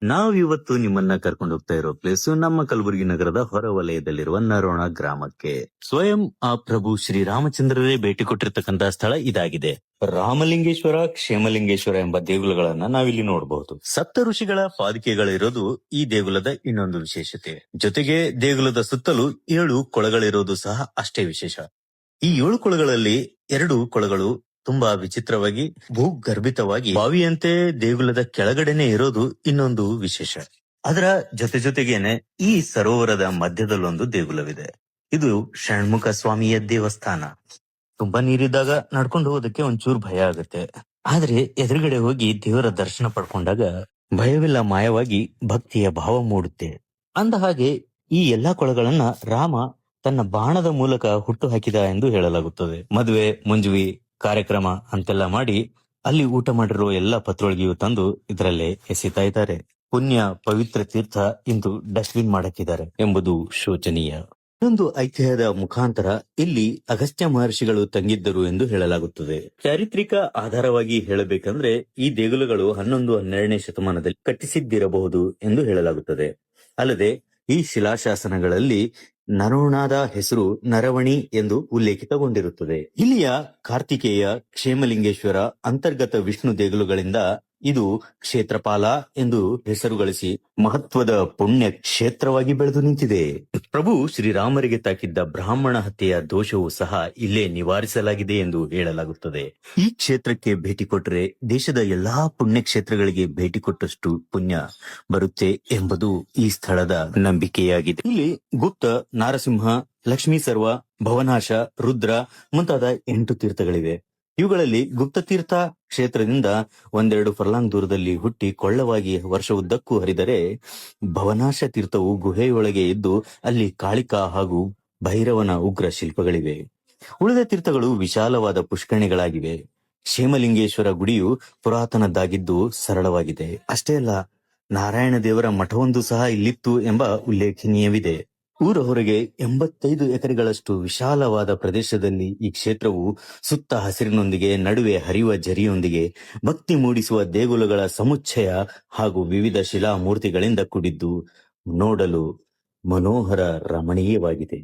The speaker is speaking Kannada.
ನಾವಿವತ್ತು ನಿಮ್ಮನ್ನ ಕರ್ಕೊಂಡು ಹೋಗ್ತಾ ಇರೋ ಪ್ಲೇಸ್ ನಮ್ಮ ಕಲಬುರಗಿ ನಗರದ ಹೊರವಲಯದಲ್ಲಿರುವ ನರೋಣ ಗ್ರಾಮಕ್ಕೆ. ಸ್ವಯಂ ಆ ಪ್ರಭು ಶ್ರೀರಾಮಚಂದ್ರರೇ ಭೇಟಿ ಕೊಟ್ಟಿರ್ತಕ್ಕಂತಹ ಸ್ಥಳ ಇದಾಗಿದೆ. ರಾಮಲಿಂಗೇಶ್ವರ, ಕ್ಷೇಮಲಿಂಗೇಶ್ವರ ಎಂಬ ದೇಗುಲಗಳನ್ನ ನಾವಿಲ್ಲಿ ನೋಡಬಹುದು. ಸಪ್ತ ಋಷಿಗಳ ಪಾದುಕೆಗಳಿರೋದು ಈ ದೇಗುಲದ ಇನ್ನೊಂದು ವಿಶೇಷತೆ. ಜೊತೆಗೆ ದೇಗುಲದ ಸುತ್ತಲೂ 7 ಕೊಳಗಳಿರೋದು ಸಹ ಅಷ್ಟೇ ವಿಶೇಷ. ಈ 7 ಕೊಳಗಳಲ್ಲಿ 2 ಕೊಳಗಳು ತುಂಬಾ ವಿಚಿತ್ರವಾಗಿ ಭೂಗರ್ಭಿತವಾಗಿ ಬಾವಿಯಂತೆ ದೇಗುಲದ ಕೆಳಗಡೆನೆ ಇರೋದು ಇನ್ನೊಂದು ವಿಶೇಷ. ಅದರ ಜೊತೆಗೇನೆ ಈ ಸರೋವರದ ಮಧ್ಯದಲ್ಲೊಂದು ದೇಗುಲವಿದೆ. ಇದು ಷಣ್ಮುಖ ಸ್ವಾಮಿಯ ದೇವಸ್ಥಾನ. ತುಂಬಾ ನೀರಿದ್ದಾಗ ನಡ್ಕೊಂಡು ಹೋಗೋದಕ್ಕೆ ಒಂಚೂರು ಭಯ ಆಗುತ್ತೆ. ಆದ್ರೆ ಎದುರುಗಡೆ ಹೋಗಿ ದೇವರ ದರ್ಶನ ಪಡ್ಕೊಂಡಾಗ ಭಯವೆಲ್ಲ ಮಾಯವಾಗಿ ಭಕ್ತಿಯ ಭಾವ ಮೂಡುತ್ತೆ. ಅಂದ ಹಾಗೆ ಈ ಎಲ್ಲಾ ಕೊಳಗಳನ್ನ ರಾಮ ತನ್ನ ಬಾಣದ ಮೂಲಕ ಹುಟ್ಟು ಹಾಕಿದ ಎಂದು ಹೇಳಲಾಗುತ್ತದೆ. ಮದುವೆ, ಮುಂಜುವಿ, ಕಾರ್ಯಕ್ರಮ ಅಂತೆಲ್ಲ ಮಾಡಿ ಅಲ್ಲಿ ಊಟ ಮಾಡಿರೋ ಎಲ್ಲಾ ಪತ್ರೊಳಗೆಯೂ ತಂದು ಇದರಲ್ಲೇ ಎಸೆತಾ ಇದ್ದಾರೆ. ಪುಣ್ಯ ಪವಿತ್ರ ತೀರ್ಥ ಇಂದು ಡಸ್ಟ್ಬಿನ್ ಮಾಡಕ್ಕಿದ್ದಾರೆ ಎಂಬುದು ಶೋಚನೀಯ. ಇನ್ನೊಂದು ಐತಿಹ್ಯದ ಮುಖಾಂತರ ಇಲ್ಲಿ ಅಗಸ್ತ್ಯ ಮಹರ್ಷಿಗಳು ತಂಗಿದ್ದರು ಎಂದು ಹೇಳಲಾಗುತ್ತದೆ. ಚಾರಿತ್ರಿಕ ಆಧಾರವಾಗಿ ಹೇಳಬೇಕಂದ್ರೆ ಈ ದೇಗುಲಗಳು 11-12ನೇ ಶತಮಾನದಲ್ಲಿ ಕಟ್ಟಿಸಿದ್ದಿರಬಹುದು ಎಂದು ಹೇಳಲಾಗುತ್ತದೆ. ಅಲ್ಲದೆ ಈ ಶಿಲಾಶಾಸನಗಳಲ್ಲಿ ನರೋಣದ ಹೆಸರು ನರವಣಿ ಎಂದು ಉಲ್ಲೇಖಿತಗೊಂಡಿರುತ್ತದೆ. ಇಲ್ಲಿಯ ಕಾರ್ತಿಕೇಯ, ಕ್ಷೇಮಲಿಂಗೇಶ್ವರ ಅಂತರ್ಗತ ವಿಷ್ಣು ದೇಗುಲಗಳಿಂದ ಇದು ಕ್ಷೇತ್ರಪಾಲ ಎಂದು ಹೆಸರು ಗಳಿಸಿ ಮಹತ್ವದ ಪುಣ್ಯ ಕ್ಷೇತ್ರವಾಗಿ ಬೆಳೆದು ನಿಂತಿದೆ. ಪ್ರಭು ಶ್ರೀರಾಮರಿಗೆ ತಾಕಿದ್ದ ಬ್ರಾಹ್ಮಣ ಹತ್ಯೆಯ ದೋಷವೂ ಸಹ ಇಲ್ಲೇ ನಿವಾರಿಸಲಾಗಿದೆ ಎಂದು ಹೇಳಲಾಗುತ್ತದೆ. ಈ ಕ್ಷೇತ್ರಕ್ಕೆ ಭೇಟಿ ಕೊಟ್ಟರೆ ದೇಶದ ಎಲ್ಲಾ ಪುಣ್ಯ ಕ್ಷೇತ್ರಗಳಿಗೆ ಭೇಟಿ ಕೊಟ್ಟಷ್ಟು ಪುಣ್ಯ ಬರುತ್ತೆ ಎಂಬುದು ಈ ಸ್ಥಳದ ನಂಬಿಕೆಯಾಗಿದೆ. ಇಲ್ಲಿ ಗುಪ್ತ, ನಾರಸಿಂಹ, ಲಕ್ಷ್ಮೀ ಸರ್ವ, ಭವನಾಶ, ರುದ್ರ ಮುಂತಾದ 8 ತೀರ್ಥಗಳಿವೆ. ಇವುಗಳಲ್ಲಿ ಗುಪ್ತತೀರ್ಥ ಕ್ಷೇತ್ರದಿಂದ 1-2 ಫರ್ಲಾಂಗ್ ದೂರದಲ್ಲಿ ಹುಟ್ಟಿ ಕೊಳ್ಳವಾಗಿ ವರ್ಷವುದ್ದಕ್ಕೂ ಹರಿದರೆ, ಭವನಾಶ ತೀರ್ಥವು ಗುಹೆಯೊಳಗೆ ಇದ್ದು ಅಲ್ಲಿ ಕಾಳಿಕಾ ಹಾಗೂ ಭೈರವನ ಉಗ್ರ ಶಿಲ್ಪಗಳಿವೆ. ಉಳಿದ ತೀರ್ಥಗಳು ವಿಶಾಲವಾದ ಪುಷ್ಕರಣಿಗಳಾಗಿವೆ. ಕ್ಷೇಮಲಿಂಗೇಶ್ವರ ಗುಡಿಯು ಪುರಾತನದ್ದಾಗಿದ್ದು ಸರಳವಾಗಿದೆ. ಅಷ್ಟೇ ಅಲ್ಲ, ನಾರಾಯಣ ದೇವರ ಮಠವೊಂದು ಸಹ ಇಲ್ಲಿತ್ತು ಎಂಬ ಉಲ್ಲೇಖನೀಯವಿದೆ. ಊರ ಹೊರಗೆ 85 ಎಕರೆಗಳಷ್ಟು ವಿಶಾಲವಾದ ಪ್ರದೇಶದಲ್ಲಿ ಈ ಕ್ಷೇತ್ರವು ಸುತ್ತ ಹಸಿರಿನೊಂದಿಗೆ, ನಡುವೆ ಹರಿಯುವ ಝರಿಯೊಂದಿಗೆ ಭಕ್ತಿ ಮೂಡಿಸುವ ದೇಗುಲಗಳ ಸಮುಚ್ಚಯ ಹಾಗೂ ವಿವಿಧ ಶಿಲಾ ಮೂರ್ತಿಗಳಿಂದ ಕೂಡಿದ್ದು ನೋಡಲು ಮನೋಹರ ರಮಣೀಯವಾಗಿದೆ.